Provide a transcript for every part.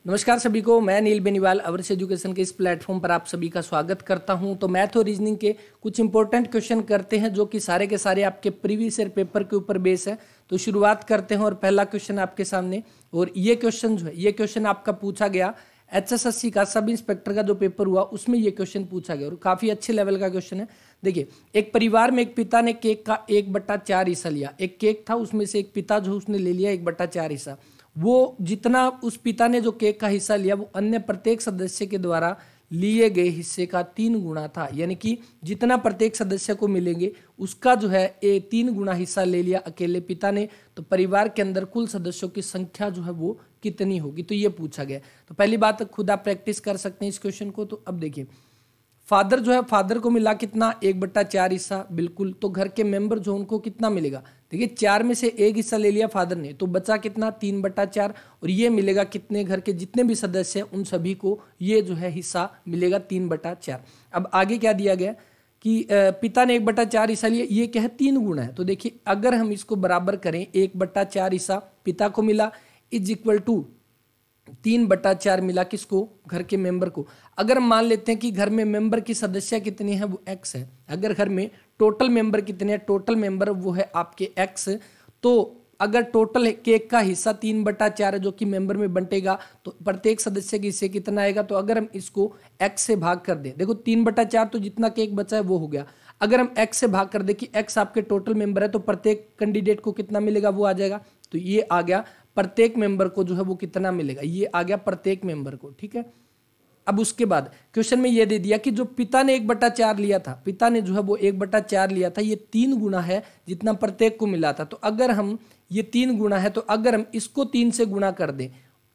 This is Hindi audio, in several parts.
नमस्कार सभी को, मैं नील बेनीवाल अवर्स एजुकेशन के इस प्लेटफॉर्म पर आप सभी का स्वागत करता हूं। तो मैथ और रीजनिंग के कुछ इंपॉर्टेंट क्वेश्चन करते हैं जो कि सारे के सारे आपके प्रीवियस ईयर पेपर के ऊपर बेस है। तो शुरुआत करते हैं और पहला क्वेश्चन आपके सामने। और ये क्वेश्चन जो है, ये क्वेश्चन आपका पूछा गया HSSC का सब इंस्पेक्टर का जो पेपर हुआ उसमें ये क्वेश्चन पूछा गया और काफी अच्छे लेवल का क्वेश्चन है। देखिए, एक परिवार में एक पिता ने केक का 1/4 हिस्सा लिया। एक केक था, उसमें से एक पिता जो उसने ले लिया 1/4 हिस्सा। वो जितना उस पिता ने जो केक का हिस्सा लिया वो अन्य प्रत्येक सदस्य के द्वारा लिए गए हिस्से का 3 गुना था। यानी कि जितना प्रत्येक सदस्य को मिलेंगे उसका जो है 3 गुना हिस्सा ले लिया अकेले पिता ने। तो परिवार के अंदर कुल सदस्यों की संख्या जो है वो कितनी होगी, तो ये पूछा गया। तो पहली बात, खुद आप प्रैक्टिस कर सकते हैं इस क्वेश्चन को। तो अब देखिए, फादर जो है, फादर को मिला कितना 1/4 हिस्सा, बिल्कुल। तो घर के मेंबर जो उनको कितना मिलेगा, देखिए 4 में से 1 हिस्सा ले लिया फादर ने, तो बचा कितना 3/4। और ये मिलेगा कितने, घर के जितने भी सदस्य हैं उन सभी को ये जो है हिस्सा मिलेगा 3/4। अब आगे क्या दिया गया कि पिता ने 1/4 हिस्सा लिया, ये क्या है 3 गुना है। तो देखिए, अगर हम इसको बराबर करें, 1/4 हिस्सा पिता को मिला इज इक्वल टू 3/4 मिला किसको, घर के मेंबर को। अगर हम मान लेते हैं कि घर में मेंबर की सदस्य कितनी है, वो x है। अगर घर में टोटल मेंबर कितने हैं, टोटल मेंबर वो है आपके x। तो अगर टोटल केक का हिस्सा 3/4 है जो कि मेंबर में बंटेगा, तो प्रत्येक सदस्य के हिस्से कितना आएगा। तो अगर हम इसको x से भाग कर दें, देखो 3/4 तो जितना केक बचा है वो हो गया। अगर हम x से भाग कर दें कि x आपके टोटल मेंबर है, तो प्रत्येक कैंडिडेट को कितना मिलेगा वो आ जाएगा। तो ये आ गया प्रत्येक मेंबर को जो है वो कितना मिलेगा, ये आ गया प्रत्येक मेंबर को, ठीक है। अब उसके बाद क्वेश्चन में ये दे दिया कि जो पिता ने 1/4 लिया था, पिता ने जो है वो 1/4 लिया था, ये 3 गुना है जितना प्रत्येक को मिला था। तो अगर हम ये 3 गुना है, तो अगर हम इसको 3 से गुणा कर दें,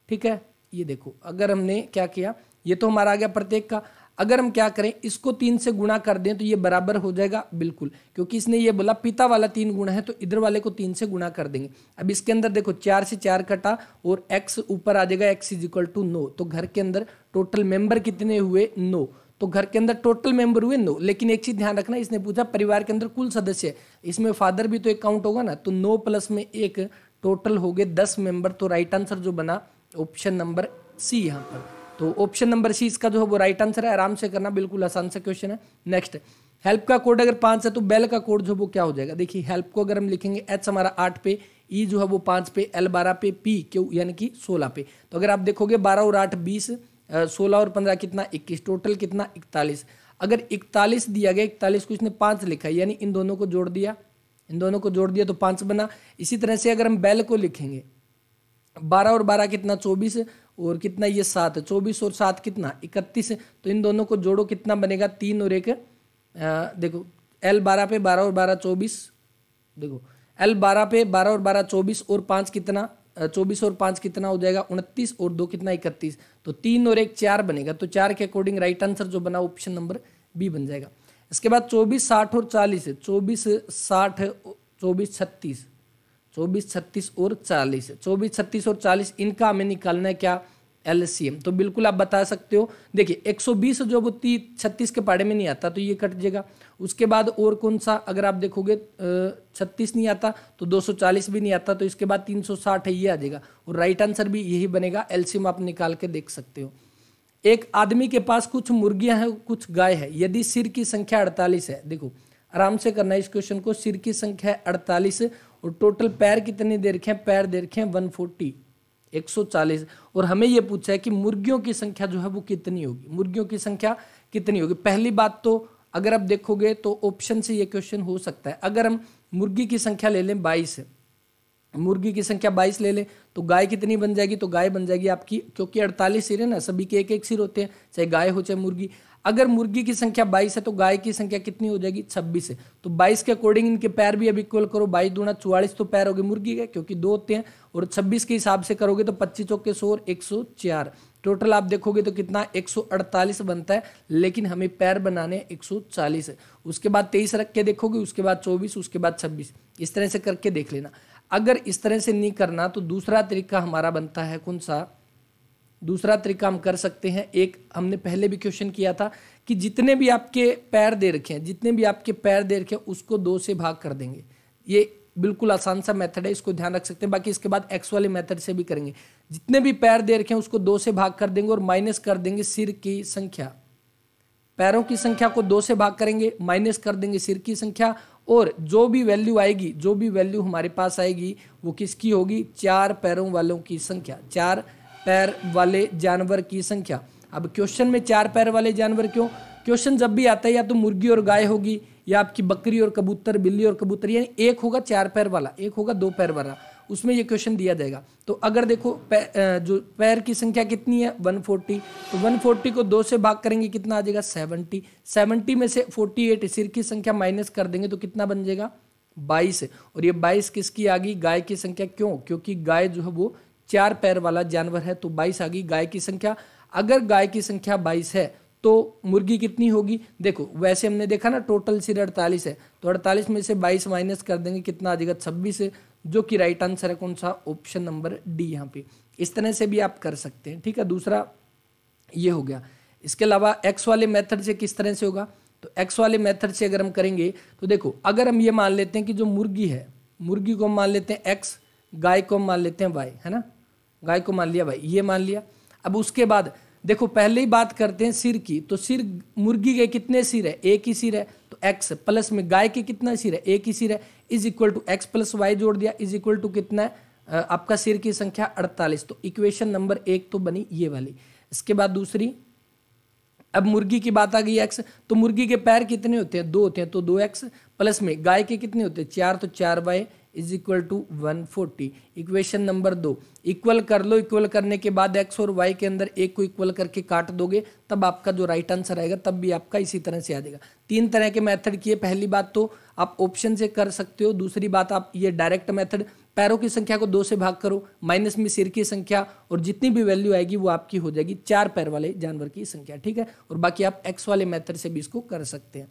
ठीक है, ये देखो अगर हमने क्या किया, ये तो हमारा आ गया प्रत्येक का। अगर हम क्या करें, इसको 3 से गुणा कर दें तो ये बराबर हो जाएगा, बिल्कुल, क्योंकि इसने ये बोला पिता वाला 3 गुना है, तो इधर वाले को 3 से गुणा कर देंगे। अब इसके अंदर देखो 4 से 4 कटा और x ऊपर आ जाएगा, x इज इक्वल टू 9। तो घर के अंदर टोटल मेंबर कितने हुए, 9। तो घर के अंदर टोटल मेंबर हुए 9। लेकिन एक चीज ध्यान रखना, इसने पूछा परिवार के अंदर कुल सदस्य, इसमें फादर भी तो एक काउंट होगा ना। तो 9 प्लस में 1 टोटल हो गए 10 मेंबर। तो राइट आंसर जो बना ऑप्शन नंबर सी यहाँ पर। तो ऑप्शन नंबर सी इसका जो है वो राइट आंसर है। आराम से करना, बिल्कुल आसान सा क्वेश्चन है। नेक्स्ट, हेल्प का कोड अगर 5 है तो बेल का कोड जो वो क्या हो जाएगा। देखिए, हेल्प को अगर हम लिखेंगे, h हमारा 8 पे, e जो है वो 5 पे, l 12 पे, p क्यू यानी कि 16 पे। तो अगर आप देखोगे 12 और 8 20, 16 और 15 कितना 21, टोटल कितना 41। अगर 41 दिया गया, 41 को इसने 5 लिखा है, यानी इन दोनों को जोड़ दिया, इन दोनों को जोड़ दिया तो 5 बना। इसी तरह से अगर हम बेल को लिखेंगे, 12 और 12 कितना 24 और कितना ये 7, 24 और 7 कितना 31। तो इन दोनों को जोड़ो कितना बनेगा, 3 और 1, देखो L 12 पे 12 और 12 24, देखो L 12 पे 12 और 12 24 और 5 कितना 24 और 5 कितना हो जाएगा 29 और 2 कितना 31। तो 3 और 1 4 बनेगा। तो 4 के अकॉर्डिंग राइट आंसर जो बना ऑप्शन नंबर बी बन जाएगा। इसके बाद 24 60 और 40 है, 24 60 24 36, 24 36 और 40, 24 36 और 40 इनका हमें निकालना है क्या, LCM। तो बिल्कुल आप बता सकते हो। देखिए 120 जो वो 36 के पहाड़े में नहीं आता तो ये कट जाएगा। उसके बाद और कौन सा, अगर आप देखोगे 36 नहीं आता तो 240 भी नहीं आता, तो इसके बाद 360 है, ये आ जाएगा। और राइट आंसर भी यही बनेगा। LCM आप निकाल के देख सकते हो। एक आदमी के पास कुछ मुर्गियां हैं, कुछ गाय है। यदि सिर की संख्या 48 है, देखो आराम से करना है इस क्वेश्चन को। सिर की संख्या है 48 और टोटल पैर कितने दे रखे हैं, पैर दे रखे हैं 140, 140। और हमें यह पूछा है कि मुर्गियों की संख्या जो है वो कितनी होगी, मुर्गियों की संख्या कितनी होगी। पहली बात तो अगर आप देखोगे तो ऑप्शन से ये क्वेश्चन हो सकता है। अगर हम मुर्गी की संख्या ले लें 22, मुर्गी की संख्या 22 ले लें तो गाय कितनी बन जाएगी, तो गाय बन जाएगी आपकी, क्योंकि 48 सिर है ना, सभी के एक एक सिर होते हैं, चाहे गाय हो चाहे मुर्गी। अगर मुर्गी की संख्या 22 है तो गाय की संख्या कितनी हो जाएगी, 26 है। तो 22 के अकॉर्डिंग इनके पैर भी अब इक्वल करो, 22 दूना 44 तो पैर हो गए मुर्गी के, क्योंकि 2 होते हैं। और 26 के हिसाब से करोगे तो 25 चौके 100 और 104, टोटल आप देखोगे तो कितना 148 बनता है। लेकिन हमें पैर बनाने 140 है। उसके बाद 23 रख के देखोगे, उसके बाद 24, उसके बाद 26, इस तरह से करके देख लेना। अगर इस तरह से नहीं करना तो दूसरा तरीका हमारा बनता है, कौन सा, दूसरा तरीका हम कर सकते हैं। एक हमने पहले भी क्वेश्चन किया था कि जितने भी आपके पैर दे रखे हैं, जितने भी आपके पैर दे रखे हैं उसको 2 से भाग कर देंगे। ये बिल्कुल आसान सा मेथड है, इसको ध्यान रख सकते हैं। बाकी इसके बाद एक्स वाले मेथड से भी करेंगे। जितने भी पैर दे रखे हैं उसको 2 से भाग कर देंगे और माइनस कर देंगे सिर की संख्या। पैरों की संख्या को 2 से भाग करेंगे, माइनस कर देंगे सिर की संख्या, और जो भी वैल्यू आएगी, जो भी वैल्यू हमारे पास आएगी वो किसकी होगी? 4 पैरों वालों की संख्या, 4 पैर वाले जानवर की संख्या। अब क्वेश्चन में 4 पैर वाले जानवर क्यों? क्वेश्चन जब भी आता है या तो मुर्गी और गाय होगी, या आपकी बकरी और कबूतर, बिल्ली और कबूतर, यानी एक होगा 4 पैर वाला, एक होगा 2 पैर वाला, उसमें ये क्वेश्चन दिया जाएगा। तो अगर देखो जो पैर की संख्या कितनी है 140, तो 140 को 2 से भाग करेंगे कितना आ जाएगा? 70। 70 में से 48 सिर की संख्या माइनस कर देंगे तो कितना बन जाएगा? 22। और ये 22 किसकी आ गई? गाय की संख्या। क्यों? क्योंकि गाय जो है वो 4 पैर वाला जानवर है, तो 22 आ गई गाय की संख्या। अगर गाय की संख्या 22 है तो मुर्गी कितनी होगी? देखो वैसे हमने देखा ना टोटल सिर 48 है, तो 48 में से 22 माइनस कर देंगे कितना आ जाएगा? 26, जो कि राइट आंसर है कौन सा? Option number D. यहाँ पे इस तरह से भी आप कर सकते हैं, ठीक है। दूसरा ये हो गया। इसके अलावा एक्स वाले मेथड से किस तरह से होगा? तो एक्स वाले मेथड से अगर हम करेंगे तो देखो, अगर हम ये मान लेते हैं कि जो मुर्गी है, मुर्गी को हम मान लेते हैं एक्स, गाय को हम मान लेते हैं वाई, है ना, गाय को मान लिया वाई, ये मान लिया। अब उसके बाद देखो पहले ही बात करते हैं सिर की, तो सिर मुर्गी के कितने सिर है? एक ही सिर है, तो एक्स प्लस में गाय के कितना सिर है? एक ही सिर है, is equal to x plus y जोड़ दिया, इज इक्वल टू कितना है? आपका सिर की संख्या 48। तो इक्वेशन नंबर 1 तो बनी ये वाली। इसके बाद दूसरी, अब मुर्गी की बात आ गई एक्स, तो मुर्गी के पैर कितने होते हैं? 2 होते हैं, तो 2x प्लस में गाय के कितने होते हैं? 4, तो 4y is equal to 140। Equation number 2 equal कर लो। इक्वल करने के बाद x और y के अंदर एक को इक्वल करके काट दोगे, तब आपका जो राइट आंसर आएगा तब भी आपका इसी तरह से आ जाएगा। 3 तरह के मेथड किए। पहली बात तो आप ऑप्शन से कर सकते हो, दूसरी बात आप ये डायरेक्ट मेथड, पैरों की संख्या को 2 से भाग करो, माइनस में सिर की संख्या, और जितनी भी वैल्यू आएगी वो आपकी हो जाएगी 4 पैर वाले जानवर की संख्या, ठीक है। और बाकी आप एक्स वाले मेथड से भी इसको कर सकते हैं।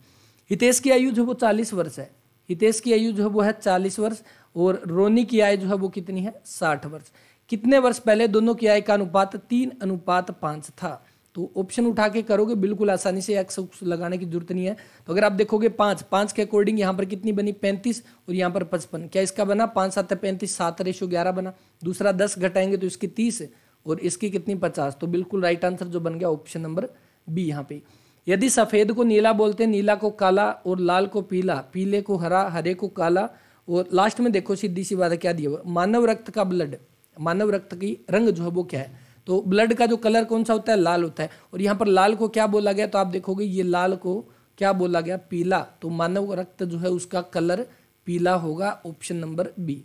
हितेश की आयु जो वो 40 वर्ष है, हितेश की आयु जो है वो है 40 वर्ष, और रोनी की आयु जो है वो कितनी है? 60 वर्ष। कितने वर्ष पहले दोनों की आयु का अनुपात 3:5 था? तो ऑप्शन उठा के करोगे, बिल्कुल आसानी से एक्स लगाने की जरूरत नहीं है। तो अगर आप देखोगे 5 के अकॉर्डिंग यहाँ पर कितनी बनी? 35, और यहाँ पर 55। क्या इसका बना? 5 7 35, 7:11 बना। दूसरा 10 घटाएंगे तो इसकी 30, और इसकी कितनी? 50। तो बिल्कुल राइट आंसर जो बन गया ऑप्शन नंबर बी। यहाँ पे यदि सफेद को नीला बोलते हैं, नीला को काला, और लाल को पीला, पीले को हरा, हरे को काला, और लास्ट में देखो सीधी सी बात है क्या दिया हुआ? मानव रक्त का ब्लड, मानव रक्त की रंग जो है वो क्या है? तो ब्लड का जो कलर कौन सा होता है? लाल होता है। और यहाँ पर लाल को क्या बोला गया? तो आप देखोगे ये लाल को क्या बोला गया? पीला। तो मानव रक्त जो है उसका कलर पीला होगा, ऑप्शन नंबर बी।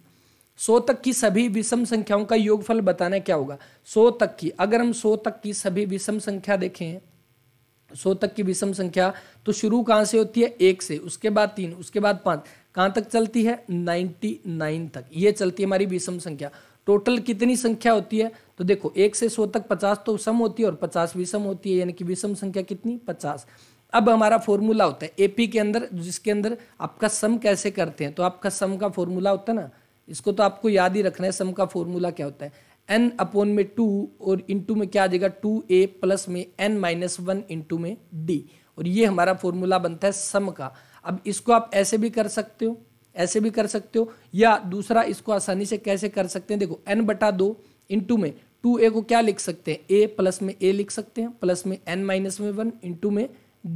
100 तक की सभी विषम संख्याओं का योगफल बताना क्या होगा? 100 तक की, अगर हम 100 तक की सभी विषम संख्या देखें, 100 तक की विषम संख्या तो शुरू कहाँ से होती है? 1 से, उसके बाद 3, उसके बाद 5, कहाँ तक चलती है? 99 तक, ये चलती है हमारी विषम संख्या। टोटल कितनी संख्या होती है? तो देखो 1 से 100 तक 50 तो सम होती है और 50 विषम होती है, यानी कि विषम संख्या कितनी? 50। अब हमारा फॉर्मूला होता है एपी के अंदर, जिसके अंदर आपका सम कैसे करते हैं, तो आपका सम का फॉर्मूला होता है ना, इसको तो आपको याद ही रखना है। सम का फॉर्मूला क्या होता है? n अपॉन में 2 और इंटू में क्या आ जाएगा? 2a प्लस में n-1 इंटू में d, और ये हमारा फॉर्मूला बनता है सम का। अब इसको आप ऐसे भी कर सकते हो, ऐसे भी कर सकते हो, या दूसरा इसको आसानी से कैसे कर सकते हैं? देखो n/2 इंटू में 2a को क्या लिख सकते हैं? a प्लस में a लिख सकते हैं, प्लस में n-1 इंटू में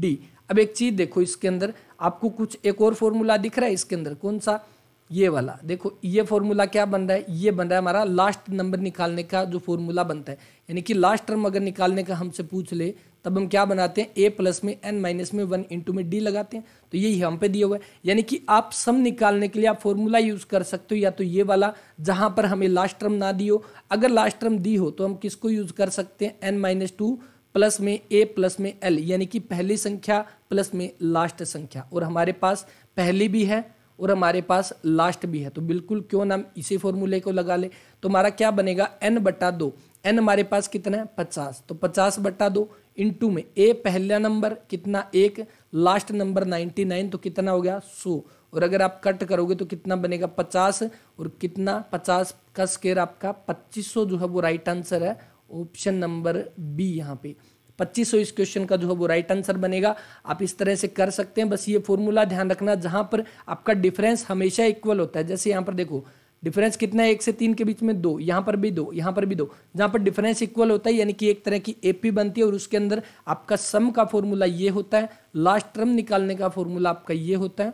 d। अब एक चीज देखो, इसके अंदर आपको कुछ एक और फॉर्मूला दिख रहा है इसके अंदर, कौन सा? ये वाला। देखो ये फॉर्मूला क्या बन रहा है? ये बन रहा है हमारा लास्ट नंबर निकालने का जो फॉर्मूला बनता है, यानी कि लास्ट टर्म अगर निकालने का हमसे पूछ ले तब हम क्या बनाते हैं? a प्लस में n-1 इंटू में d लगाते हैं। तो यही हम पे दिया हुआ है, यानी कि आप सम निकालने के लिए आप फॉर्मूला यूज कर सकते हो, या तो ये वाला जहां पर हमें लास्ट टर्म ना दी हो। अगर लास्ट टर्म दी हो तो हम किसको यूज कर सकते हैं? n-2 प्लस में a प्लस में l, यानी कि पहली संख्या प्लस में लास्ट संख्या, और हमारे पास पहली भी है और हमारे पास लास्ट भी है, तो बिल्कुल क्यों ना इसी फॉर्मूले को लगा ले। तो हमारा क्या बनेगा? n/2, n हमारे पास कितना है? 50, तो 50/2 इंटू में a पहला नंबर कितना? 1, लास्ट नंबर 99, तो कितना हो गया? 100। और अगर आप कट करोगे तो कितना बनेगा? 50, और कितना? 50 का स्क्वायर आपका 2500 जो है वो राइट आंसर है, ऑप्शन नंबर बी। यहाँ पे 2500 इस क्वेश्चन का जो है वो राइट आंसर बनेगा। आप इस तरह से कर सकते हैं। बस ये फॉर्मूला ध्यान रखना, जहां पर आपका डिफरेंस हमेशा इक्वल होता है। जैसे यहाँ पर देखो डिफरेंस कितना है, 1 से 3 के बीच में 2, यहाँ पर भी 2, यहाँ पर भी 2। जहाँ पर डिफरेंस इक्वल होता है यानी कि एक तरह की एपी बनती है और उसके अंदर आपका सम का फॉर्मूला ये होता है, लास्ट टर्म निकालने का फॉर्मूला आपका ये होता है।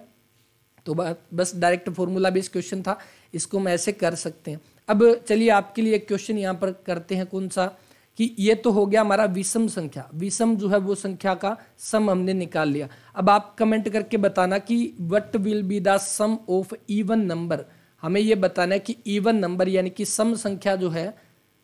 तो बस डायरेक्ट फॉर्मूला बेस्ड क्वेश्चन था, इसको हम ऐसे कर सकते हैं। अब चलिए आपके लिए एक क्वेश्चन यहाँ पर करते हैं, कौन सा कि ये तो हो गया हमारा विषम संख्या, विषम जो है वो संख्या का सम हमने निकाल लिया। अब आप कमेंट करके बताना कि what will be the sum of even number. हमें ये बताना है कि इवन नंबर यानी कि सम संख्या जो है,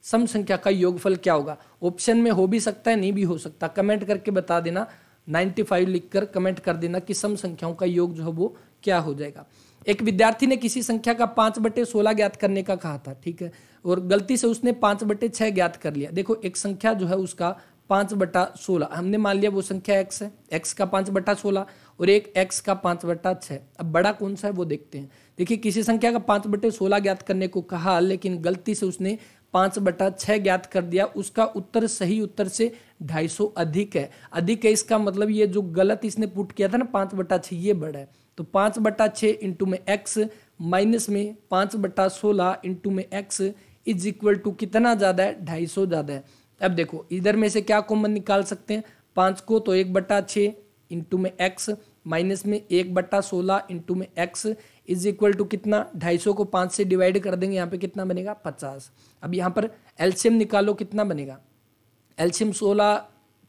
सम संख्या का योगफल क्या होगा। ऑप्शन में हो भी सकता है, नहीं भी हो सकता। कमेंट करके बता देना, 95 लिखकर कमेंट कर देना कि सम संख्याओं का योग जो है वो क्या हो जाएगा। एक विद्यार्थी ने किसी संख्या का 5/16 ज्ञात करने का कहा था, ठीक है, और गलती से उसने 5/6 ज्ञात कर लिया। देखो एक संख्या जो है उसका 5/16, हमने मान लिया वो संख्या x है, x का 5/16 और एक x का 5/6। अब बड़ा कौन सा है वो देखते हैं। देखिए किसी संख्या का 5/16 ज्ञात करने को कहा, लेकिन गलती से उसने 5/6 ज्ञात कर दिया। उसका उत्तर सही उत्तर से 250 अधिक है। अधिक है इसका मतलब ये जो गलत इसने पुट किया था ना 5/6, ये बड़ा है। तो 5/6 इंटू में x माइनस में 5/16 इंटू में x इज इक्वल टू कितना ज्यादा है, 250 ज्यादा है। अब देखो इधर में से क्या कॉमन निकाल सकते हैं, 5 को तो 1/6 इंटू में x माइनस में 1/16 इंटू में x इज इक्वल टू कितना, 250 को 5 से डिवाइड कर देंगे, यहाँ पे कितना बनेगा 50। अब यहाँ पर एलसीएम निकालो, कितना बनेगा, एलसीएम 16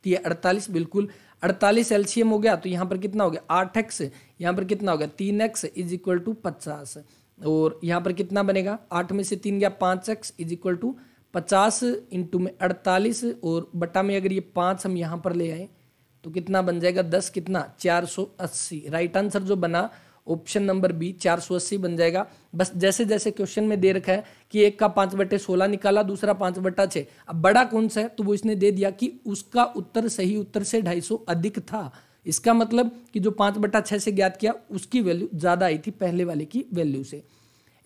48, बिल्कुल 48 एलसीएम हो गया। तो यहाँ पर कितना हो गया 8x, यहाँ पर कितना हो गया 3x इज इक्वल टू 50। और यहाँ पर कितना बनेगा, 8 में से 3 गया 5x is equal to 50 into में 48 और बटा में अगर ये 5 हम यहाँ पर ले आए तो कितना बन जाएगा 10, कितना 480। राइट आंसर जो बना ऑप्शन नंबर बी 480 बन जाएगा। बस जैसे जैसे क्वेश्चन में दे रखा है कि एक का 5/16 निकाला, दूसरा 5/6, अब बड़ा कौन सा है तो वो इसने दे दिया कि उसका उत्तर सही उत्तर से 250 अधिक था। इसका मतलब कि जो 5/6 से ज्ञात किया उसकी वैल्यू ज्यादा आई थी पहले वाले की वैल्यू से।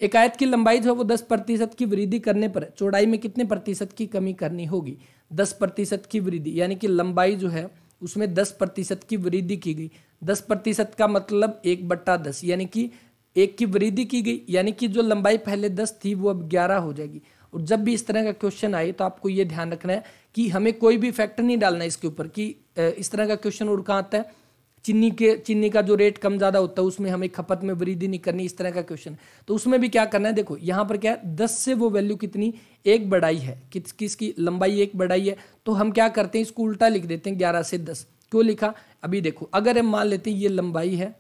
एक आयत की लंबाई जो है वो 10% की वृद्धि करने पर चौड़ाई में कितने प्रतिशत की कमी करनी होगी। 10% की वृद्धि यानी कि लंबाई जो है उसमें 10% की वृद्धि की गई। 10% का मतलब 1/10 यानी कि 1 की वृद्धि की गई, यानी कि जो लंबाई पहले 10 थी वो अब 11 हो जाएगी। और जब भी इस तरह का क्वेश्चन आए तो आपको ये ध्यान रखना है कि हमें कोई भी फैक्टर नहीं डालना है इसके ऊपर कि इस तरह का क्वेश्चन और कहाँ आता है, चीनी का जो रेट कम ज्यादा होता है उसमें हमें खपत में वृद्धि नहीं करनी, इस तरह का क्वेश्चन। तो उसमें भी क्या करना है, देखो यहाँ पर क्या है 10 से वो वैल्यू कितनी 1 बढ़ाई है, किसकी लंबाई 1 बढ़ाई है, तो हम क्या करते हैं इसको उल्टा लिख देते हैं 11 से 10। क्यों लिखा, अभी देखो अगर हम मान लेते हैं ये लंबाई है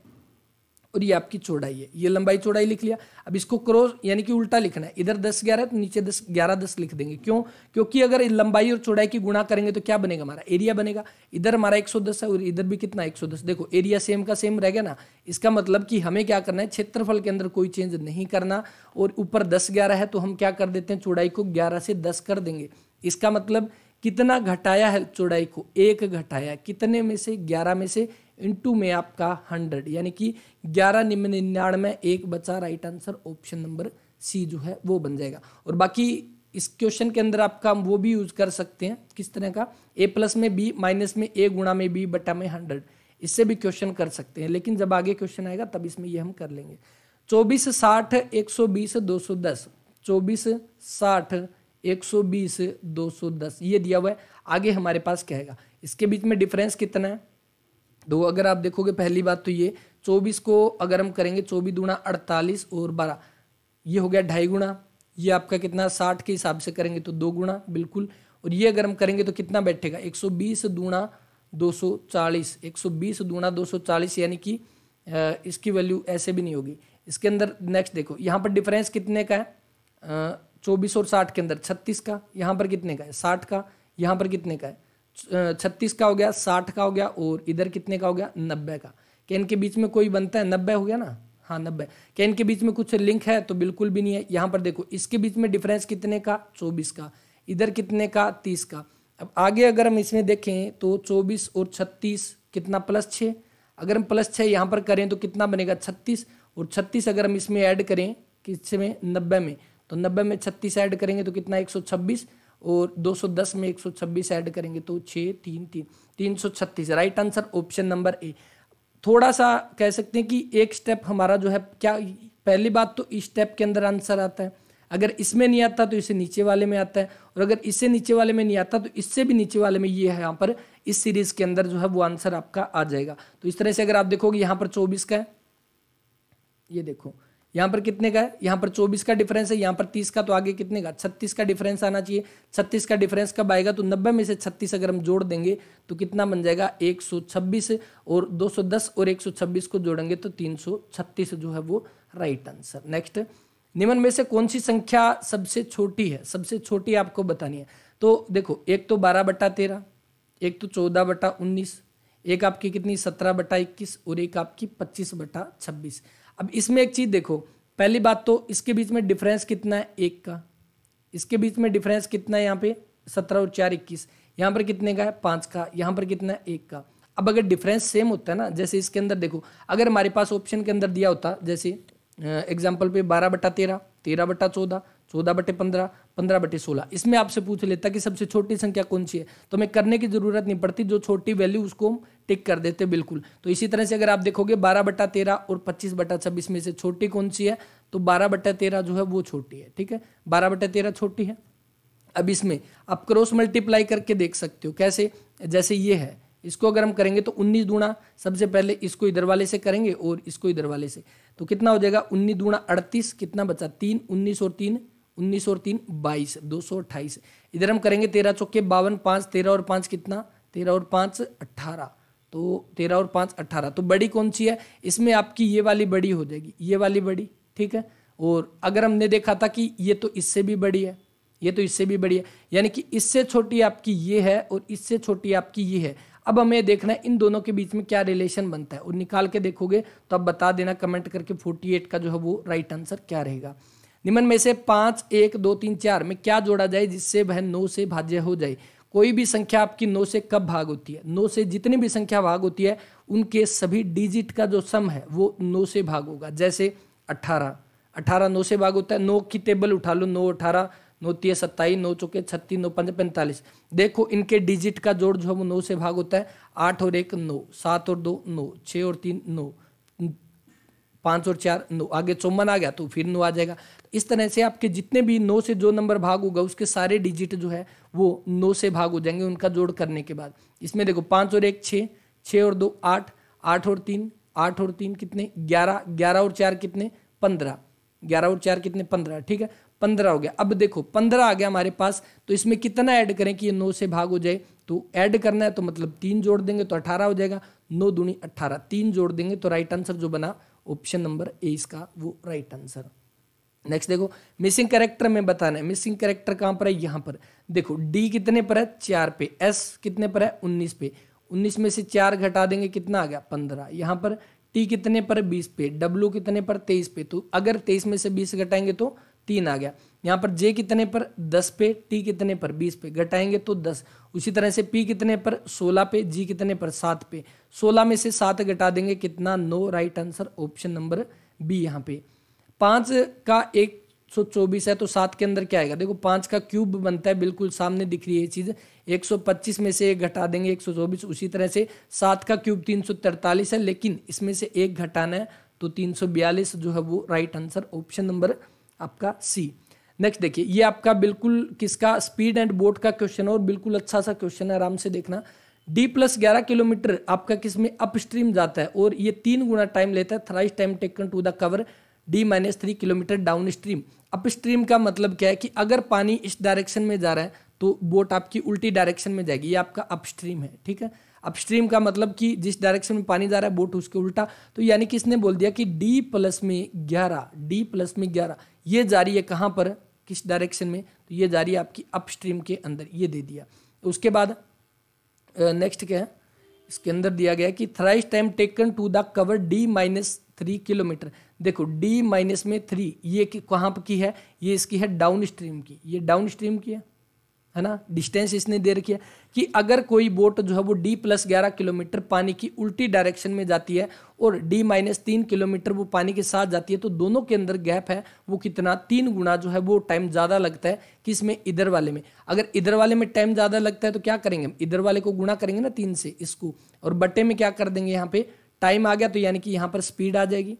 और ये आपकी चौड़ाई है, ये लंबाई चौड़ाई लिख लिया। अब इसको क्रॉस यानी कि उल्टा लिखना है, इधर 10 11 तो नीचे 10 11 10 लिख देंगे। क्यों, क्योंकि अगर लंबाई और चौड़ाई की गुणा करेंगे तो क्या बनेगा, हमारा एरिया बनेगा। इधर हमारा 110 है और इधर भी कितना 110, देखो एरिया सेम का सेम रह गया ना। इसका मतलब कि हमें क्या करना है, क्षेत्रफल के अंदर कोई चेंज नहीं करना। और ऊपर 10 11 है तो हम क्या कर देते हैं, चौड़ाई को 11 से 10 कर देंगे। इसका मतलब कितना घटाया है चौड़ाई को, 1 घटाया, कितने में से 11 में से, इनटू में आपका 100 यानी कि 11 निम्न 99 1 बचा। Right answer option number C जो है वो बन जाएगा। और बाकी इस क्वेश्चन के अंदर आपका वो भी यूज कर सकते हैं, किस तरह का, a प्लस में b माइनस में a गुणा में b बटा में 100, इससे भी क्वेश्चन कर सकते हैं। लेकिन जब आगे क्वेश्चन आएगा तब इसमें ये हम कर लेंगे। 24 60 120 210, 24 60 120 210 ये दिया हुआ है। आगे हमारे पास क्या है, इसके बीच में डिफरेंस कितना है, दो। अगर आप देखोगे पहली बात तो ये 24 को अगर हम करेंगे 24 दूना 48 और 12, ये हो गया 2.5 गुना। ये आपका कितना 60 के हिसाब से करेंगे तो 2 गुना, बिल्कुल। और ये अगर हम करेंगे तो कितना बैठेगा 120 दूना 240, 120 दूना 240 यानी कि इसकी वैल्यू ऐसे भी नहीं होगी। इसके अंदर नेक्स्ट देखो यहाँ पर डिफरेंस कितने का है, 24 और 60 के अंदर 36 का, यहाँ पर कितने का है 60 का, यहाँ पर कितने का है 36 का हो गया, 60 का हो गया और इधर कितने का हो गया 90 का। क्या इनके बीच में कोई बनता है, 90 हो गया ना, हाँ 90। क्या इनके बीच में कुछ लिंक है तो बिल्कुल भी नहीं है। यहाँ पर देखो इसके बीच में डिफरेंस कितने का 24 का, इधर कितने का 30 का। अब आगे अगर हम इसमें देखें तो 24 और 36 कितना +6, अगर हम +6 यहाँ पर करें तो कितना बनेगा 36, और 36 अगर हम इसमें ऐड करें किसमें 90 में, तो 90 में 36 ऐड करेंगे तो कितना 126, और 210 में 126 ऐड करेंगे तो 6 3 3 336। Right answer option number A. थोड़ा सा कह सकते हैं कि एक स्टेप हमारा जो है क्या, पहली बात तो इस स्टेप के अंदर आंसर आता है, अगर इसमें नहीं आता तो इसे नीचे वाले में आता है, और अगर इससे नीचे वाले में नहीं आता तो इससे भी नीचे वाले में ये है यहाँ पर इस सीरीज के अंदर जो है वो आंसर आपका आ जाएगा। तो इस तरह से अगर आप देखोगे यहाँ पर 24 का है, ये देखो यहाँ पर कितने का है, यहाँ पर 24 का डिफरेंस है, यहाँ पर 30 का, तो आगे कितने का 36 का डिफरेंस आना चाहिए। 36 का डिफरेंस कब आएगा, तो 90 में से 36 अगर हम जोड़ देंगे तो कितना बन जाएगा 126, और 210 और 126 को जोड़ेंगे तो 336 जो है वो राइट आंसर। नेक्स्ट, निम्न में से कौन सी संख्या सबसे छोटी है, सबसे छोटी आपको बतानी है। तो देखो एक तो 12/13, एक तो 14/19, एक आपकी कितनी 17/21 और एक आपकी 25/26। अब इसमें एक चीज देखो, पहली बात तो इसके बीच में डिफरेंस कितना है 1 का, इसके बीच में डिफरेंस कितना है यहाँ पे 17 और 4 21, यहाँ पर कितने का है 5 का, यहाँ पर कितना है 1 का। अब अगर डिफरेंस सेम होता है ना, जैसे इसके अंदर देखो अगर हमारे पास ऑप्शन के अंदर दिया होता जैसे एग्जाम्पल पे 12/13, 13/14, 14/15, 15/16, इसमें आपसे पूछ लेता कि सबसे छोटी संख्या कौन सी है, तो हमें करने की जरूरत नहीं पड़ती, जो छोटी वैल्यू उसको हम टिक कर देते बिल्कुल। तो इसी तरह से अगर आप देखोगे 12/13 और 25/26 में से छोटी कौन सी है, तो 12/13 जो है वो छोटी है, ठीक है, 12/13 छोटी है। अब इसमें आप क्रॉस मल्टीप्लाई करके देख सकते हो, कैसे, जैसे ये है, इसको अगर हम करेंगे तो 19 दूना, सबसे पहले इसको इधर वाले से करेंगे और इसको इधर वाले से, तो कितना हो जाएगा 19 दूना 38, कितना बचा 3, 19 और 3 22, 228। इधर हम करेंगे 13 चौके 52, 5 13 और 5 कितना 13 और 5 18, तो 13 और 5 18। तो बड़ी कौन सी है, इसमें आपकी ये वाली बड़ी हो जाएगी, ये वाली बड़ी, ठीक है। और अगर हमने देखा था कि ये तो इससे भी बड़ी है, ये तो इससे भी बड़ी है, यानी कि इससे छोटी आपकी ये है और इससे छोटी आपकी ये है। अब हमें देखना है इन दोनों के बीच में क्या रिलेशन बनता है, और निकाल के देखोगे तो अब बता देना कमेंट करके 48 का जो है वो राइट आंसर क्या रहेगा। निम्न में से 5 1 2 3 4 में क्या जोड़ा जाए जिससे वह 9 से भाज्य हो जाए। कोई भी संख्या आपकी 9 से कब भाग होती है, 9 से जितनी भी संख्या भाग होती है उनके सभी डिजिट का जो सम है वो 9 से भाग होगा। जैसे 18 9 से भाग होता है, 9 की टेबल उठा लो, 9 18, 9 3 27, 9 चौके 36, 9 5 45। देखो इनके डिजिट का जोड़ जो है वो 9 से भाग होता है, 8 और 1 9, 7 और 2 9, 6 और 3 9, 5 और 4 9, आगे 54 आ गया तो फिर 9 आ जाएगा। इस तरह से आपके जितने भी 9 से जो नंबर भाग होगा उसके सारे डिजिट जो है वो 9 से भाग हो जाएंगे उनका जोड़ करने के बाद। इसमें देखो 5 और 1 6, 6 और 2 8, 8 और 3 8 और 3 कितने 11, 11 और 4 कितने 15, 11 और 4 कितने 15, ठीक है 15 हो गया। अब देखो 15 आ गया हमारे पास, तो इसमें कितना ऐड करें कि ये 9 से भाग हो जाए, तो ऐड करना है तो मतलब 3 जोड़ देंगे तो 18 हो जाएगा, 9 दूनी 18, 3 जोड़ देंगे तो राइट आंसर जो बना ऑप्शन नंबर ए इसका वो राइट आंसर। नेक्स्ट देखो मिसिंग कैरेक्टर में बताना है, मिसिंग कैरेक्टर कहां पर है, यहां पर देखो डी कितने पर है 4 पे, एस कितने पर है 19 पे, 19 में से 4 घटा देंगे कितना आ गया 15, यहाँ पर टी कितने पर 20 पे, डब्ल्यू कितने पर 23 पे, तो अगर 23 में से 20 घटाएंगे तो 3 आ गया। यहाँ पर जे कितने पर 10 पे, टी कितने पर 20 पे, घटाएंगे तो 10। उसी तरह से पी कितने पर 16 पे, जी कितने पर 7 पे, 16 में से 7 घटा देंगे कितना 9, right answer option number B. यहाँ पे 5 का 124 है तो 7 के अंदर क्या आएगा, देखो 5 का क्यूब बनता है, बिल्कुल सामने दिख रही है ये चीज, 125 में से 1 घटा देंगे 124। उसी तरह से 7 का क्यूब 343 है, लेकिन इसमें से 1 घटाना है तो 342 जो है वो राइट आंसर ऑप्शन नंबर आपका सी। नेक्स्ट देखिए ये आपका बिल्कुल किसका स्पीड एंड बोट का क्वेश्चन है और बिल्कुल अच्छा सा क्वेश्चन है, आराम से देखना। D+11 किलोमीटर आपका किसमें अपस्ट्रीम जाता है और ये 3 गुना टाइम लेता है, thrice time taken to the cover D-3 kilometre downstream. Upstream का मतलब क्या है कि अगर पानी इस डायरेक्शन में जा रहा है तो बोट आपकी उल्टी डायरेक्शन में जाएगी, ये आपका अपस्ट्रीम है, ठीक है। अपस्ट्रीम का मतलब कि जिस डायरेक्शन में पानी जा रहा है बोट उसके उल्टा, तो यानी कि इसने बोल दिया कि D+11 ये जा रही है कहाँ पर, किस डायरेक्शन में, तो ये जा रही है आपकी अपस्ट्रीम के अंदर, ये दे दिया। उसके बाद नेक्स्ट क्या है, इसके अंदर दिया गया कि thrice time taken to the cover D-3 kilometre. देखो D-3 ये कहाँ की है, ये इसकी है डाउन स्ट्रीम की, ये डाउन स्ट्रीम की है है ना, डिस्टेंस इसने दे रखी है कि अगर कोई बोट जो है वो D+11 किलोमीटर पानी की उल्टी डायरेक्शन में जाती है और D-3 किलोमीटर वो पानी के साथ जाती है, तो दोनों के अंदर गैप है वो कितना, 3 गुना जो है वो टाइम ज़्यादा लगता है किसमें, इधर वाले में। अगर इधर वाले में टाइम ज़्यादा लगता है तो क्या करेंगे हम, इधर वाले को गुणा करेंगे ना 3 से इसको, और बट्टे में क्या कर देंगे, यहाँ पे टाइम आ गया तो यानी कि यहाँ पर स्पीड आ जाएगी,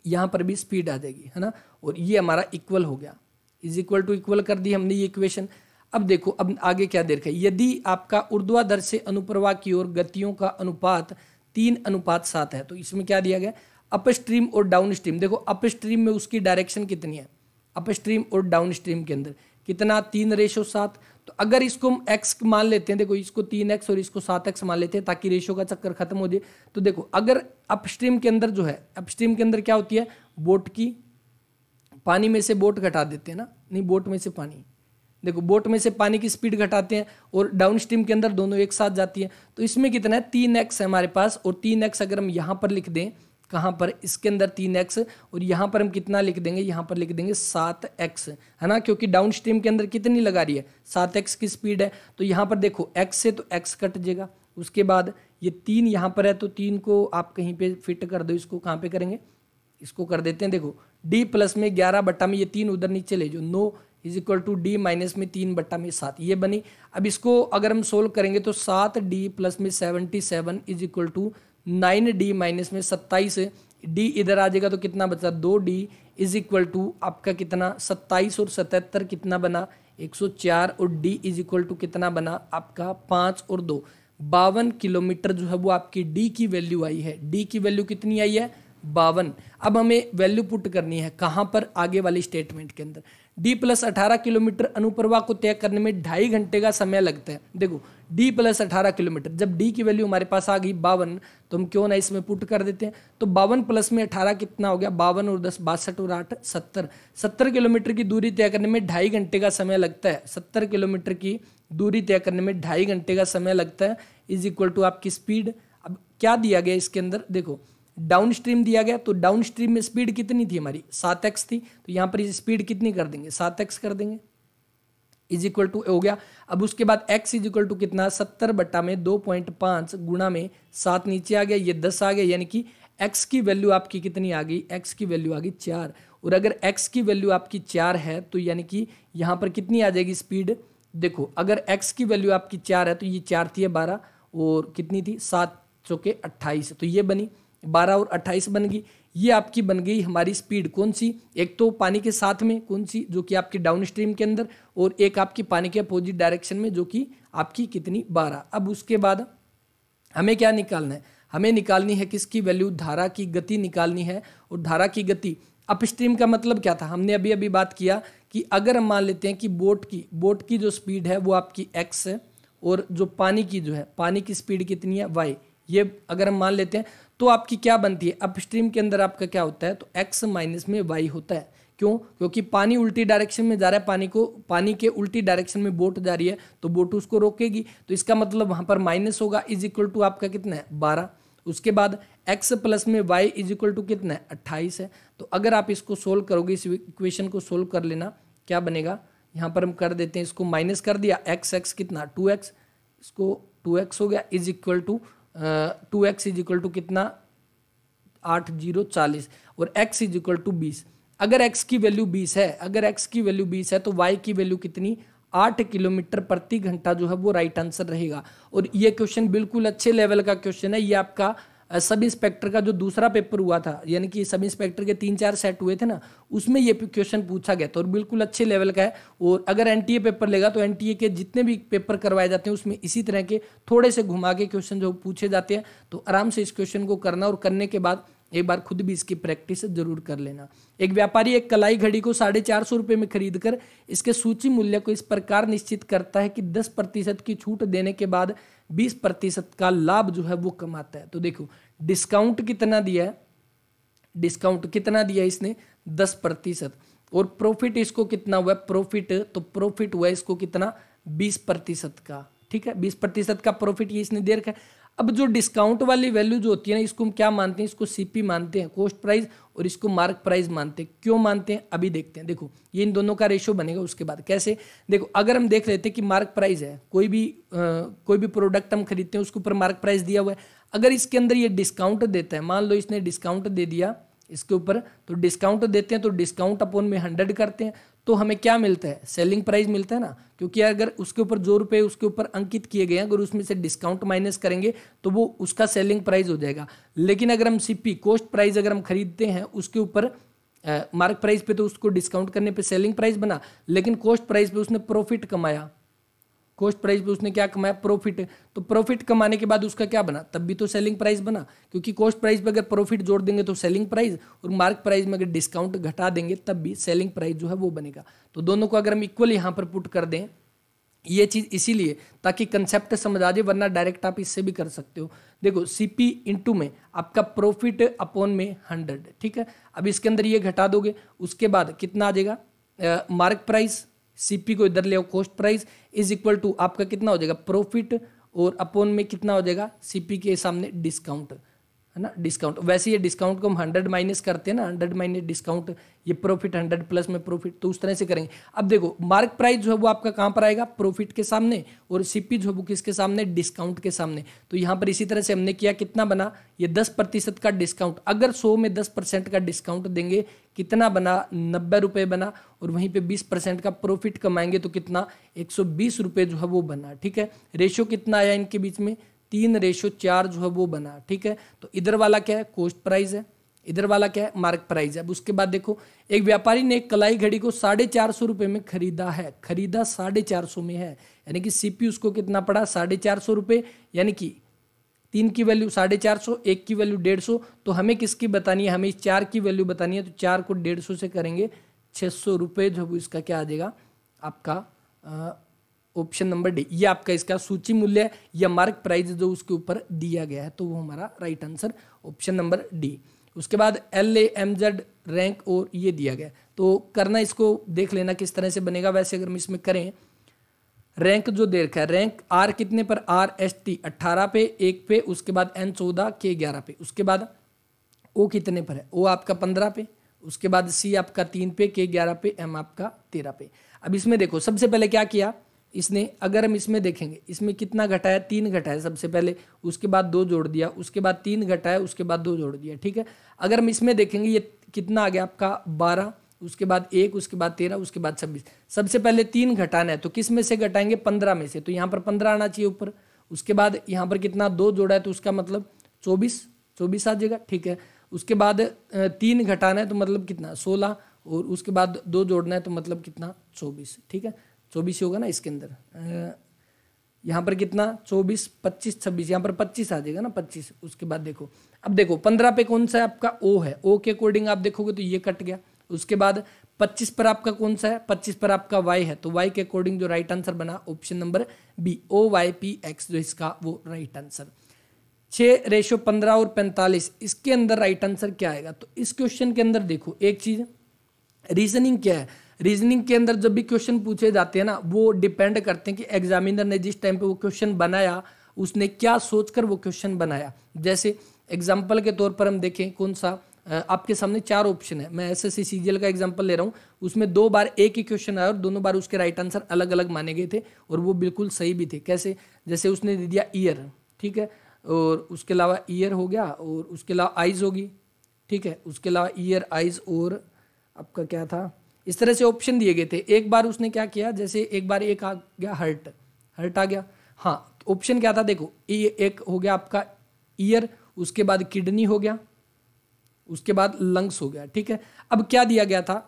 यहाँ पर भी स्पीड आ जाएगी, है ना, और ये हमारा इक्वल हो गया, इज इक्वल टू इक्वल कर दी हमने ये इक्वेशन। अब देखो अब आगे क्या दे रखा है, यदि आपका ऊर्ध्वाधर से अनुप्रवाह की ओर गतियों का अनुपात 3:7 है, तो इसमें क्या दिया गया, अपस्ट्रीम और डाउन स्ट्रीम। देखो अपस्ट्रीम में उसकी डायरेक्शन कितनी है, अपस्ट्रीम और डाउन स्ट्रीम के अंदर कितना, 3:7। तो अगर इसको हम x मान लेते हैं, देखो इसको 3x और इसको 7x मान लेते हैं ताकि रेशो का चक्कर खत्म हो जाए। तो देखो अगर अपस्ट्रीम के अंदर जो है, अपस्ट्रीम के अंदर क्या होती है, बोट की, पानी में से बोट घटा देते हैं ना, नहीं बोट में से पानी, देखो बोट में से पानी की स्पीड घटाते हैं और डाउन स्ट्रीम के अंदर दोनों एक साथ जाती है। तो इसमें कितना है, 3x है हमारे पास, और 3x अगर हम यहाँ पर लिख दें, कहाँ पर, इसके अंदर 3x, और यहाँ पर हम कितना लिख देंगे, यहाँ पर लिख देंगे 7x, है ना, क्योंकि डाउन स्ट्रीम के अंदर कितनी लगा रही है, 7x की स्पीड है। तो यहाँ पर देखो x से तो x कट जाएगा, उसके बाद ये 3 यहाँ पर है तो 3 को आप कहीं पे फिट कर दो, इसको कहाँ पे करेंगे, इसको कर देते हैं, देखो D+11 बट्टा में ये 3 उधर नीचे ले जाओ, 9 इज इक्वल टू D-3/7, ये बनी। अब इसको अगर हम सोल्व करेंगे तो 7D+77 is equal to 9D-27, D इधर आ जाएगा तो कितना बचा, 2D इज इक्वल टू आपका कितना, 27 और 77 कितना बना, 104, और D इज इक्वल टू कितना बना आपका, 5 और 2 52 किलोमीटर जो है वो आपकी D की वैल्यू आई है। D की वैल्यू कितनी आई है, 52। अब हमें वैल्यू पुट करनी है कहाँ पर, आगे वाली स्टेटमेंट के अंदर। D+18 किलोमीटर अनुप्रवाह को तय करने में 2.5 घंटे का समय लगता है। देखो D+18 किलोमीटर, जब D की वैल्यू हमारे पास आ गई 52, तो हम क्यों ना इसमें पुट कर देते हैं। तो 52 प्लस में 18 कितना हो गया, 52 और 10 62 और 8 70। 70 किलोमीटर की दूरी तय करने में 2.5 घंटे का समय लगता है। 70 किलोमीटर की दूरी तय करने में 2.5 घंटे का समय लगता है, इज इक्वल टू आपकी स्पीड। अब क्या दिया गया इसके अंदर, देखो डाउन स्ट्रीम दिया गया, तो डाउन स्ट्रीम में स्पीड कितनी थी हमारी, 7x थी, तो यहाँ पर स्पीड कितनी कर देंगे, 7x कर देंगे, इज इक्वल टू हो गया। अब उसके बाद x इज इक्वल टू कितना, 70 बट्टा में 2.5 गुणा में 7 नीचे आ गया, ये 10 आ गया, यानी कि x की वैल्यू आपकी कितनी आ गई, x की वैल्यू आ गई 4। और अगर x की वैल्यू आपकी 4 है तो यानी कि यहाँ पर कितनी आ जाएगी स्पीड, देखो अगर x की वैल्यू आपकी 4 है तो ये 4 थी 12 और कितनी थी 7 चौके 28, तो ये बनी 12 और 28 बन गई। ये आपकी बन गई हमारी स्पीड, कौन सी, एक तो पानी के साथ में कौन सी, जो कि आपकी डाउन स्ट्रीम के अंदर, और एक आपकी पानी के अपोजिट डायरेक्शन में जो कि आपकी कितनी 12। अब उसके बाद हमें क्या निकालना है, हमें निकालनी है किसकी वैल्यू, धारा की गति निकालनी है। और धारा की गति अपस्ट्रीम का मतलब क्या था, हमने अभी अभी बात किया कि अगर हम मान लेते हैं कि बोट की जो स्पीड है वो आपकी x है, और जो पानी की जो है, पानी की स्पीड कितनी है y, ये अगर हम मान लेते हैं तो आपकी क्या बनती है, अपस्ट्रीम के अंदर आपका क्या होता है, तो x माइनस में y होता है। क्यों, क्योंकि पानी उल्टी डायरेक्शन में जा रहा है, पानी के उल्टी डायरेक्शन में बोट जा रही है, तो बोट उसको रोकेगी, तो इसका मतलब वहां पर माइनस होगा, इज इक्वल टू आपका कितना है 12। उसके बाद x प्लस में y इज इक्वल टू कितना है 28 है। तो अगर आप इसको सोल्व करोगे, इस इक्वेशन को सोल्व कर लेना, क्या बनेगा, यहाँ पर हम कर देते हैं, इसको माइनस कर दिया, x कितना 2x, इसको 2x हो गया, is equal to 2x is equal to कितना 8 0 40, और x इज इक्वल टू 20। अगर x की वैल्यू 20 है, अगर x की वैल्यू 20 है तो y की वैल्यू कितनी, 8 किलोमीटर प्रति घंटा जो है वो राइट आंसर रहेगा। और ये क्वेश्चन बिल्कुल अच्छे लेवल का क्वेश्चन है। ये आपका सब इंस्पेक्टर का जो दूसरा पेपर हुआ था, यानी कि सब इंस्पेक्टर के 3-4 सेट हुए थे ना, उसमें ये क्वेश्चन पूछा गया था, और बिल्कुल अच्छे लेवल का है। और अगर एनटीए पेपर लेगा तो एनटीए के जितने भी पेपर करवाए जाते हैं उसमें इसी तरह के थोड़े से घुमा के क्वेश्चन जो पूछे जाते हैं, तो आराम से इस क्वेश्चन को करना, और करने के बाद एक बार खुद भी इसकी प्रैक्टिस जरूर कर लेना। एक व्यापारी एक कलाई घड़ी को 450 रुपये में खरीदकर इसके सूची मूल्य को इस प्रकार निश्चित करता है कि 10% की छूट देने के बाद 20% का लाभ जो है वो कमाता है। तो देखो डिस्काउंट कितना दिया है, डिस्काउंट कितना दिया है इसने 10%, और प्रॉफिट इसको कितना हुआ प्रॉफिट, तो प्रॉफिट हुआ इसको कितना 20% का, ठीक है 20% का प्रॉफिट ये इसने दे रखा है। अब जो डिस्काउंट वाली वैल्यू जो होती है ना, इसको हम क्या मानते हैं, इसको सीपी मानते हैं, कॉस्ट प्राइस, और इसको मार्क प्राइस मानते हैं। क्यों मानते हैं अभी देखते हैं। देखो ये इन दोनों का रेशो बनेगा। उसके बाद कैसे, देखो अगर हम देख लेते हैं कि मार्क प्राइस है, कोई भी प्रोडक्ट हम खरीदते हैं उसके ऊपर मार्क प्राइस दिया हुआ है, अगर इसके अंदर ये डिस्काउंट देता है, मान लो इसने डिस्काउंट दे दिया इसके ऊपर, तो डिस्काउंट देते हैं तो डिस्काउंट अपॉन में 100 करते हैं, तो हमें क्या मिलता है, सेलिंग प्राइस मिलता है ना, क्योंकि अगर उसके ऊपर जो रुपए उसके ऊपर अंकित किए गए हैं अगर उसमें से डिस्काउंट माइनस करेंगे तो वो उसका सेलिंग प्राइस हो जाएगा। लेकिन अगर हम सीपी कॉस्ट प्राइस अगर हम खरीदते हैं उसके ऊपर मार्क प्राइस पे, तो उसको डिस्काउंट करने पे सेलिंग प्राइस बना, लेकिन कॉस्ट प्राइस पे उसने प्रॉफिट कमाया, कॉस्ट प्राइस पे उसने क्या कमाया, प्रॉफिट। तो प्रॉफिट कमाने के बाद उसका क्या बना, तब भी तो सेलिंग प्राइस बना, क्योंकि कॉस्ट प्राइस पे अगर प्रॉफिट जोड़ देंगे तो सेलिंग प्राइस, और मार्क प्राइस में अगर डिस्काउंट घटा देंगे तब भी सेलिंग प्राइस जो है वो बनेगा। तो दोनों को अगर हम इक्वल यहाँ पर पुट कर दें, ये चीज़ इसीलिए ताकि कंसेप्ट समझ आ जाए, वरना डायरेक्ट आप इससे भी कर सकते हो। देखो सीपी इंटू में आपका प्रॉफिट अपॉन में 100, ठीक है। अब इसके अंदर ये घटा दोगे, उसके बाद कितना आ जाएगा, मार्क प्राइस, सीपी को इधर ले आओ, cost price is equal to आपका कितना हो जाएगा, प्रॉफिट, और अपॉन में कितना हो जाएगा, सीपी के सामने डिस्काउंट, है ना, डिस्काउंट। वैसे ये डिस्काउंट को हम 100 माइनस करते हैं ना, 100 माइनस डिस्काउंट, ये प्रॉफिट 100 प्लस में प्रॉफिट, तो उस तरह से करेंगे। अब देखो मार्क प्राइस जो है वो आपका कहाँ पर आएगा, प्रॉफिट के सामने, और सीपी जो है वो किसके सामने, डिस्काउंट के सामने। तो यहाँ पर इसी तरह से हमने किया, कितना बना, ये 10% का डिस्काउंट, अगर 100 में 10% का डिस्काउंट देंगे कितना बना, 90 रुपये बना, और वहीं पे 20% का प्रॉफिट कमाएंगे तो कितना, 120 रुपये जो है वो बना, ठीक है। रेशो कितना आया इनके बीच में, 3:4 जो है वो बना, ठीक है। तो इधर वाला क्या है, कॉस्ट प्राइस है, इधर वाला क्या है, मार्क प्राइस है। अब उसके बाद देखो, एक व्यापारी ने एक कलाई घड़ी को 450 रुपये में खरीदा है, खरीदा 450 में है, यानी कि सीपी उसको कितना पड़ा, 450 रुपये, यानी कि 3 की वैल्यू 450, 1 की वैल्यू 150, तो हमें किसकी बतानी है, हमें 4 की वैल्यू बतानी है, तो 4 को 150 से करेंगे 600 रुपये, जो इसका क्या आ जाएगा आपका ऑप्शन नंबर डी, ये आपका इसका सूची मूल्य है या मार्क प्राइस जो उसके ऊपर दिया गया है, तो वो हमारा right answer option number D. उसके बाद LAMZ रैंक और ये दिया गया, तो करना इसको देख लेना किस तरह से बनेगा। वैसे अगर हम इसमें करें, रैंक जो दे रखा है, रैंक R कितने पर, RST 18 पे, 1 पे, उसके बाद N 14, K 11 पे, उसके बाद O कितने पर है, O आपका 15 पे, उसके बाद C आपका 3 पे, K 11 पे, M आपका 13 पे। अब इसमें देखो सबसे पहले क्या किया इसने, अगर हम इसमें देखेंगे, इसमें कितना घटाया, 3 घटाया सबसे पहले, उसके बाद 2 जोड़ दिया, उसके बाद 3 घटाया, उसके बाद 2 जोड़ दिया, ठीक है। अगर हम इसमें देखेंगे, ये कितना आ गया आपका 12, उसके बाद 1, उसके बाद 13, उसके बाद 26। सबसे पहले 3 घटाना है, तो किस में से घटाएंगे, 15 में से, तो यहाँ पर 15 आना चाहिए ऊपर। उसके बाद यहाँ पर कितना 2 जोड़ा है, तो उसका मतलब 24 आ जाएगा, ठीक है। उसके बाद 3 घटाना है तो मतलब कितना 16, और उसके बाद 2 जोड़ना है तो मतलब कितना 24, ठीक है। 24 होगा ना इसके अंदर, यहाँ पर कितना 24, 25, 26, यहाँ पर 25 आ जाएगा ना, 25। उसके बाद देखो, अब देखो 15 पे कौन सा है आपका, O है, O के अकॉर्डिंग आप देखोगे तो ये कट गया। उसके बाद 25 पर आपका कौन सा है, 25 पर आपका Y है, तो Y के अकॉर्डिंग जो राइट आंसर बना ऑप्शन नंबर बी, OYPX जो इसका वो राइट आंसर। 6:15 और 45, इसके अंदर राइट आंसर क्या आएगा, तो इस क्वेश्चन के अंदर देखो एक चीज, रीजनिंग क्या है, रीजनिंग के अंदर जब भी क्वेश्चन पूछे जाते हैं ना, वो डिपेंड करते हैं कि एग्जामिनर ने जिस टाइम पे वो क्वेश्चन बनाया उसने क्या सोचकर वो क्वेश्चन बनाया। जैसे एग्जांपल के तौर पर हम देखें, कौन सा आपके सामने 4 ऑप्शन है, मैं SSC CGL का एग्जांपल ले रहा हूँ, उसमें 2 बार एक ही क्वेश्चन आया और दोनों बार उसके राइट आंसर अलग अलग माने गए थे और वो बिल्कुल सही भी थे। कैसे, जैसे उसने दे दिया ईयर, ठीक है, और उसके अलावा ईयर हो गया, और उसके अलावा आइज होगी, ठीक है, उसके अलावा ईयर, आइज, और आपका क्या था, इस तरह से ऑप्शन दिए गए थे। एक बार उसने क्या किया, जैसे एक बार एक आ गया हर्ट आ गया, हाँ, ऑप्शन क्या था देखो, एक हो गया आपका ईयर, उसके बाद किडनी हो गया, उसके बाद लंग्स हो गया, ठीक है। अब क्या दिया गया था,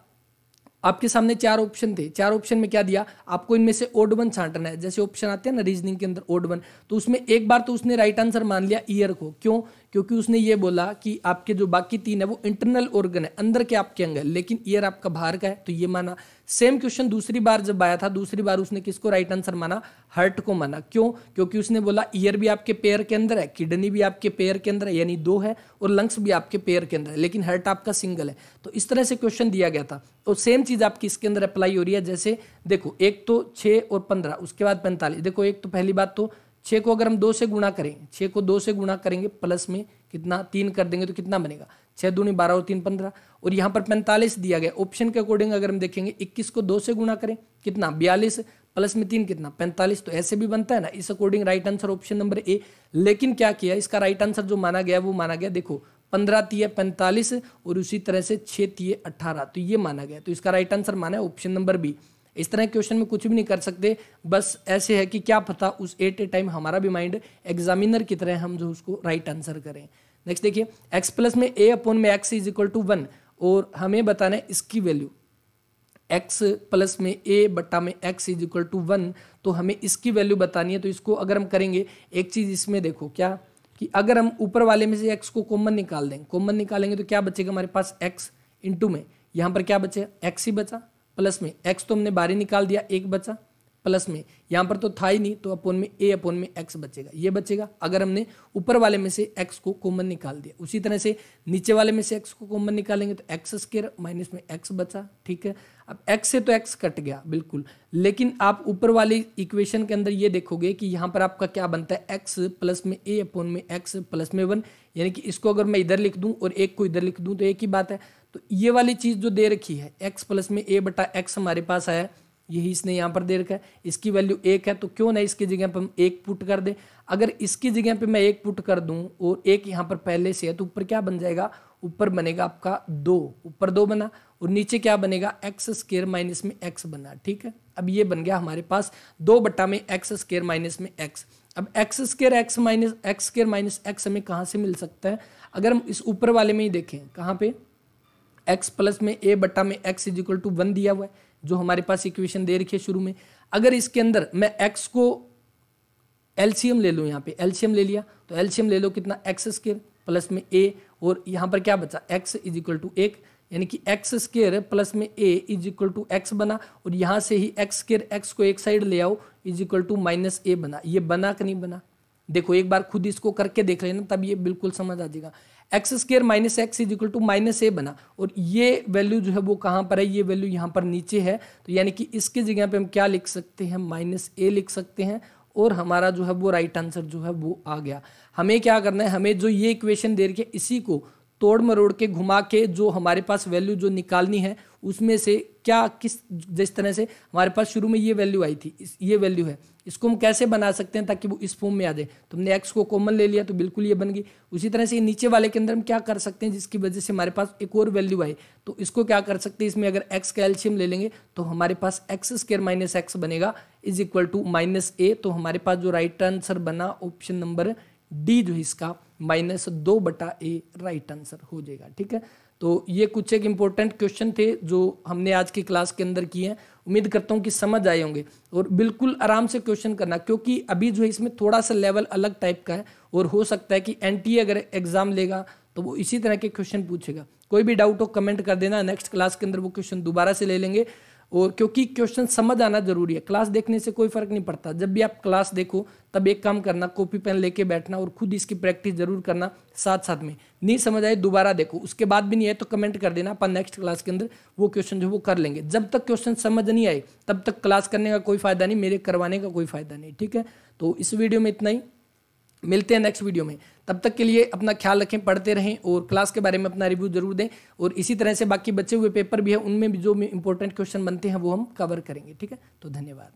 आपके सामने 4 ऑप्शन थे, 4 ऑप्शन में क्या दिया आपको, इनमें से ओड वन छांटना है। जैसे ऑप्शन आते हैं ना रीजनिंग के अंदर ओड वन, तो उसमें एक बार तो उसने राइट आंसर मान लिया ईयर को, क्यों, क्योंकि उसने ये बोला कि आपके जो बाकी 3 है वो इंटरनल ऑर्गन है, अंदर के आपके अंग है, लेकिन ईयर आपका बाहर का है, तो ये माना। सेम क्वेश्चन दूसरी बार जब आया था, दूसरी बार उसने किसको राइट आंसर माना, हार्ट को माना, क्यों, क्योंकि उसने बोला ईयर भी आपके पेयर के अंदर है, किडनी भी आपके पेयर के अंदर है, यानी 2 है, और लंग्स भी आपके पेयर के अंदर है, लेकिन हार्ट आपका सिंगल है। तो इस तरह से क्वेश्चन दिया गया था, तो सेम चीज आपकी इसके अंदर अप्लाई हो रही है। जैसे देखो, एक तो 6 और 15, उसके बाद 45, देखो एक तो पहली बात तो 6 को अगर हम 2 से गुणा करें, 6 को 2 से गुणा करेंगे प्लस में कितना 3 कर देंगे तो कितना बनेगा 6 दूनी 12 और 3 15। और यहाँ पर 45 दिया गया, ऑप्शन के अकॉर्डिंग अगर हम देखेंगे 21 को 2 से गुणा करें कितना 42 प्लस में 3 कितना 45। तो ऐसे भी बनता है ना, इस according right answer option number A. लेकिन क्या किया, इसका राइट आंसर जो माना गया वो माना गया, देखो 15 तिये 45 और उसी तरह से 6 तिये 18, तो ये माना गया। तो इसका राइट आंसर माना है ऑप्शन नंबर बी। इस तरह के क्वेश्चन में कुछ भी नहीं कर सकते, बस ऐसे है कि क्या पता उस एट ए टाइम हमारा भी माइंड एग्जामिनर की तरह हम जो उसको राइट आंसर करें। नेक्स्ट देखिए, x प्लस में a अपॉन में x इज इक्वल टू 1 और हमें बताना है इसकी वैल्यू। x प्लस में a बटा में x इज इक्वल टू 1, तो हमें इसकी वैल्यू बतानी है। तो इसको अगर हम करेंगे, एक चीज इसमें देखो क्या कि अगर हम ऊपर वाले में से x को कॉमन निकाल देंगे, कॉमन निकालेंगे तो क्या बचेगा हमारे पास x इंटू में यहाँ पर क्या बचेगा x ही बचा, प्लस में x तो हमने बाहर ही निकाल दिया, 1 बचा, प्लस में यहाँ पर तो था ही नहीं तो अपॉन में a अपॉन में x बचेगा, ये बचेगा अगर हमने ऊपर वाले में से x को कॉमन निकाल दिया। उसी तरह से नीचे वाले में से x को कॉमन निकालेंगे तो एक्स स्क्वायर माइनस में x बचा, ठीक है। अब x से तो x कट गया बिल्कुल, लेकिन आप ऊपर वाली इक्वेशन के अंदर ये देखोगे कि यहाँ पर आपका क्या बनता है x प्लस में a अपॉन में x प्लस में 1, यानी कि इसको अगर मैं इधर लिख दूं और एक को इधर लिख दूं तो एक ही बात है। तो ये वाली चीज जो दे रखी है x प्लस में a बटा x हमारे पास आया, यही इसने यहाँ पर दे रखा है, इसकी वैल्यू 1 है, तो क्यों ना इसकी जगह पर हम 1 पुट कर दे। अगर इसकी जगह पे मैं 1 पुट कर दूं और 1 यहाँ पर पहले से है तो ऊपर क्या बन जाएगा, ऊपर बनेगा आपका 2, ऊपर 2 बना और नीचे क्या बनेगा एक्स स्क्वायर माइनस में x बना, ठीक है। अब ये बन गया हमारे पास 2 बटा में एक्स स्क्वायर माइनस में x। अब एक्स स्क्वायर माइनस x हमें कहाँ से मिल सकता है, अगर हम इस ऊपर वाले में ही देखें, कहाँ पे x प्लस में a बटा में x इज इक्वल टू 1 दिया हुआ है, जो हमारे पास इक्वेशन दे रखी है शुरू में। अगर इसके अंदर मैं x को एलसीएम ले लूँ, यहाँ पे एलसीएम ले लिया तो एलसीएम ले लो कितना एक्स स्क्वायर प्लस में a और यहाँ पर क्या बचा x इज इक्वल टू 1, यानी कि एक्स स्क्वायर प्लस में a is equal to x बना और यहाँ से ही एक्स स्क्वायर x को एक साइड ले आओ is equal to minus a बना। ये बना कि नहीं बना, देखो एक बार खुद इसको करके देख लेना तब ये बिल्कुल समझ आ जाएगा। X square minus x is equal to minus a बना और ये वैल्यू जो है वो कहाँ पर है, ये वैल्यू यहाँ पर नीचे है, तो यानी कि इसकी जगह पे हम क्या लिख सकते हैं, माइनस ए लिख सकते हैं और हमारा जो है वो राइट आंसर जो है वो आ गया। हमें क्या करना है, हमें जो ये इक्वेशन दे रखी है इसी को तोड़ मरोड़ के घुमा के जो हमारे पास वैल्यू जो निकालनी है उसमें से क्या किस जिस तरह से हमारे पास शुरू में ये वैल्यू आई थी, ये वैल्यू है, इसको हम कैसे बना सकते हैं ताकि वो इस फॉर्म में आ जाए। तुमने x को कॉमन ले लिया तो बिल्कुल ये बन गई। उसी तरह से नीचे वाले के अंदर हम क्या कर सकते हैं जिसकी वजह से हमारे पास एक और वैल्यू आए, तो इसको क्या कर सकते हैं, इसमें अगर x का एलसीएम ले लेंगे तो हमारे पास एक्स स्क्वायर माइनस एक्स बनेगा इज इक्वल टू माइनस ए। तो हमारे पास जो राइट आंसर बना ऑप्शन नंबर डी जो इसका -2 बटा ए राइट आंसर हो जाएगा, ठीक है। तो ये कुछ एक इंपॉर्टेंट क्वेश्चन थे जो हमने आज की क्लास के अंदर किए हैं, उम्मीद करता हूँ कि समझ आए होंगे और बिल्कुल आराम से क्वेश्चन करना, क्योंकि अभी जो है इसमें थोड़ा सा लेवल अलग टाइप का है और हो सकता है कि एनटीए अगर एग्जाम लेगा तो वो इसी तरह के क्वेश्चन पूछेगा। कोई भी डाउट हो कमेंट कर देना, नेक्स्ट क्लास के अंदर वो क्वेश्चन दोबारा से ले लेंगे। और क्योंकि क्वेश्चन समझ आना जरूरी है, क्लास देखने से कोई फर्क नहीं पड़ता। जब भी आप क्लास देखो तब एक काम करना, कॉपी पेन लेके बैठना और खुद इसकी प्रैक्टिस जरूर करना साथ साथ में। नहीं समझ आए दोबारा देखो, उसके बाद भी नहीं आए तो कमेंट कर देना, अपन नेक्स्ट क्लास के अंदर वो क्वेश्चन जो वो कर लेंगे। जब तक क्वेश्चन समझ नहीं आए तब तक क्लास करने का कोई फायदा नहीं, मेरे करवाने का कोई फायदा नहीं, ठीक है। तो इस वीडियो में इतना ही, मिलते हैं नेक्स्ट वीडियो में। तब तक के लिए अपना ख्याल रखें, पढ़ते रहें और क्लास के बारे में अपना रिव्यू जरूर दें। और इसी तरह से बाकी बचे हुए पेपर भी है, उनमें भी जो इंपॉर्टेंट क्वेश्चन बनते हैं वो हम कवर करेंगे, ठीक है। तो धन्यवाद।